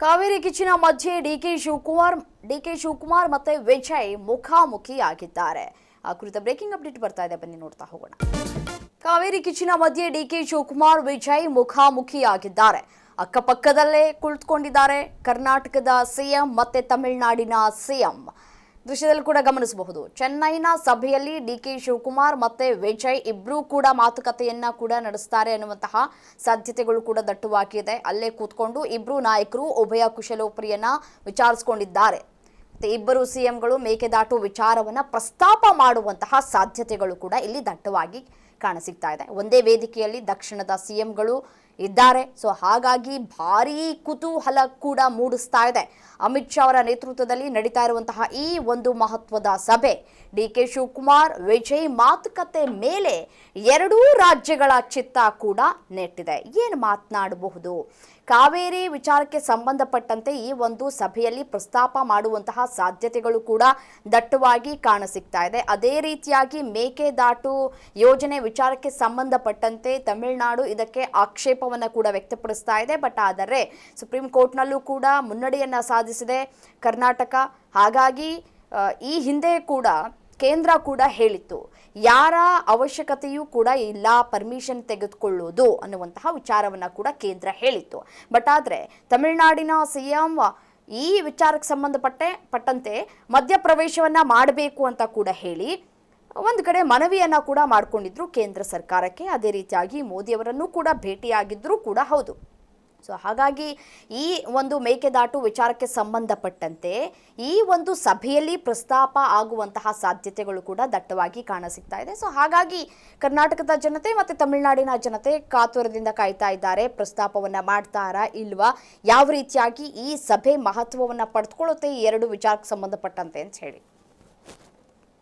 ಕಾವೇರಿ ಕಿಚ್ಚಿನ ಮಧ್ಯೆ ಡಿಕೆ ಶಿವಕುಮಾರ್ ಮತ್ತೆ ವಿಜಯ್ ಮುಖಾಮುಖಿಯಾಗಿದ್ದಾರೆ. ಆ ಕುರಿತ ಬ್ರೇಕಿಂಗ್ ಅಪ್ಡೇಟ್ ಬರ್ತಾ ಇದೆ, ಬನ್ನಿ ನೋಡ್ತಾ ಹೋಗೋಣ. ಕಾವೇರಿ ಕಿಚ್ಚಿನ ಮಧ್ಯೆ ಡಿಕೆ ಶಿವಕುಮಾರ್ ವಿಜಯ್ ಮುಖಾಮುಖಿಯಾಗಿದ್ದಾರೆ. ಅಕ್ಕಪಕ್ಕದಲ್ಲೇ ಕುಳಿತುಕೊಂಡಿದ್ದಾರೆ ಕರ್ನಾಟಕದ ಸಿಎಂ ಮತ್ತೆ ತಮಿಳುನಾಡಿನ ಸಿಎಂ. ದೃಶ್ಯದಲ್ಲಿ ಕೂಡ ಗಮನಿಸಬಹುದು. ಚೆನ್ನೈನ ಸಭೆಯಲ್ಲಿ ಡಿಕೆ ಶಿವಕುಮಾರ್ ಮತ್ತೆ ವಿಜಯ್ ಇಬ್ರು ಕೂಡ ಮಾತುಕತೆಯನ್ನ ಕೂಡ ನಡೆಸ್ತಾರೆ ಅನ್ನುವಂತಹ ಸಾಧ್ಯತೆಗಳು ಕೂಡ ದಟ್ಟವಾಗಿದೆ. ಅಲ್ಲೇ ಕೂತ್ಕೊಂಡು ಇಬ್ರು ನಾಯಕರು ಉಭಯ ಕುಶಲೋಪರಿಯನ್ನ ವಿಚಾರಿಸಿಕೊಂಡಿದ್ದಾರೆ. ಇಬ್ಬರು ಸಿಎಂಗಳು ಮೇಕೆದಾಟು ವಿಚಾರವನ್ನ ಪ್ರಸ್ತಾಪ ಮಾಡುವಂತಹ ಸಾಧ್ಯತೆಗಳು ಕೂಡ ಇಲ್ಲಿ ದಟ್ಟವಾಗಿ ಕಾಣಸಿಗ್ತಾ ಇದೆ. ಒಂದೇ ವೇದಿಕೆಯಲ್ಲಿ ದಕ್ಷಿಣದ ಸಿಎಂಗಳು ಇದ್ದಾರೆ. ಸೊ ಹಾಗಾಗಿ ಭಾರೀ ಕುತೂಹಲ ಕೂಡ ಮೂಡಿಸ್ತಾ ಇದೆ. ಅಮಿತ್ ಶಾ ಅವರ ನೇತೃತ್ವದಲ್ಲಿ ನಡೀತಾ ಇರುವಂತಹ ಈ ಒಂದು ಮಹತ್ವದ ಸಭೆ, ಡಿಕೆ ಶಿವಕುಮಾರ್ ವಿಜಯ್ ಮಾತುಕತೆ ಮೇಲೆ ಎರಡೂ ರಾಜ್ಯಗಳ ಚಿತ್ತ ಕೂಡ ನೆಟ್ಟಿದೆ. ಏನು ಮಾತನಾಡಬಹುದು? ಕಾವೇರಿ ವಿಚಾರಕ್ಕೆ ಸಂಬಂಧಪಟ್ಟಂತೆ ಈ ಒಂದು ಸಭೆಯಲ್ಲಿ ಪ್ರಸ್ತಾಪ ಮಾಡುವಂತಹ ಸಾಧ್ಯತೆಗಳು ಕೂಡ ದಟ್ಟವಾಗಿ ಕಾಣಸಿಗ್ತಾ ಇದೆ. ಅದೇ ರೀತಿಯಾಗಿ ಮೇಕೆದಾಟು ಯೋಜನೆ ವಿಚಾರಕ್ಕೆ ಸಂಬಂಧಪಟ್ಟಂತೆ ತಮಿಳುನಾಡು ಇದಕ್ಕೆ ಆಕ್ಷೇಪವನ್ನು ಕೂಡ ವ್ಯಕ್ತಪಡಿಸ್ತಾ ಇದೆ. ಬಟ್ ಆದರೆ ಸುಪ್ರೀಂ ಕೋರ್ಟ್ನಲ್ಲೂ ಕೂಡ ಮುನ್ನಡೆಯನ್ನ ಸಾಧಿಸಿದೆ ಕರ್ನಾಟಕ. ಹಾಗಾಗಿ ಈ ಹಿಂದೆ ಕೂಡ ಕೇಂದ್ರ ಕೂಡ ಹೇಳಿತ್ತು, ಯಾರ ಅವಶ್ಯಕತೆಯೂ ಕೂಡ ಇಲ್ಲ ಪರ್ಮಿಷನ್ ತೆಗೆದುಕೊಳ್ಳುವುದು ಅನ್ನುವಂತಹ ವಿಚಾರವನ್ನ ಕೂಡ ಕೇಂದ್ರ ಹೇಳಿತ್ತು. ಬಟ್ ಆದರೆ ತಮಿಳುನಾಡಿನ ಸಿಎಂ ಈ ವಿಚಾರಕ್ಕೆ ಸಂಬಂಧಪಟ್ಟಂತೆ ಮಧ್ಯಪ್ರವೇಶವನ್ನ ಮಾಡಬೇಕು ಅಂತ ಕೂಡ ಹೇಳಿ ಒಂದು ಕಡೆ ಮನವಿಯನ್ನ ಕೂಡ ಮಾಡಿಕೊಂಡಿದ್ರು ಕೇಂದ್ರ ಸರ್ಕಾರಕ್ಕೆ. ಅದೇ ರೀತಿಯಾಗಿ ಮೋದಿಯವರನ್ನು ಕೂಡ ಭೇಟಿಯಾಗಿದ್ರೂ ಕೂಡ ಹೌದು. ಸೊ ಹಾಗಾಗಿ ಈ ಒಂದು ಮೇಕೆದಾಟು ವಿಚಾರಕ್ಕೆ ಸಂಬಂಧಪಟ್ಟಂತೆ ಈ ಒಂದು ಸಭೆಯಲ್ಲಿ ಪ್ರಸ್ತಾಪ ಆಗುವಂತಹ ಸಾಧ್ಯತೆಗಳು ಕೂಡ ದಟ್ಟವಾಗಿ ಕಾಣಸಿಗ್ತಾ ಇದೆ. ಸೊ ಹಾಗಾಗಿ ಕರ್ನಾಟಕದ ಜನತೆ ಮತ್ತು ತಮಿಳುನಾಡಿನ ಜನತೆ ಕಾತುರದಿಂದ ಕಾಯ್ತಾ ಇದ್ದಾರೆ. ಪ್ರಸ್ತಾಪವನ್ನ ಮಾಡ್ತಾರಾ ಇಲ್ವಾ, ಯಾವ ರೀತಿಯಾಗಿ ಈ ಸಭೆ ಮಹತ್ವವನ್ನು ಪಡೆದುಕೊಳ್ಳುತ್ತೆ ಈ ಎರಡು ವಿಚಾರಕ್ಕೆ ಸಂಬಂಧಪಟ್ಟಂತೆ ಅಂತ ಹೇಳಿ.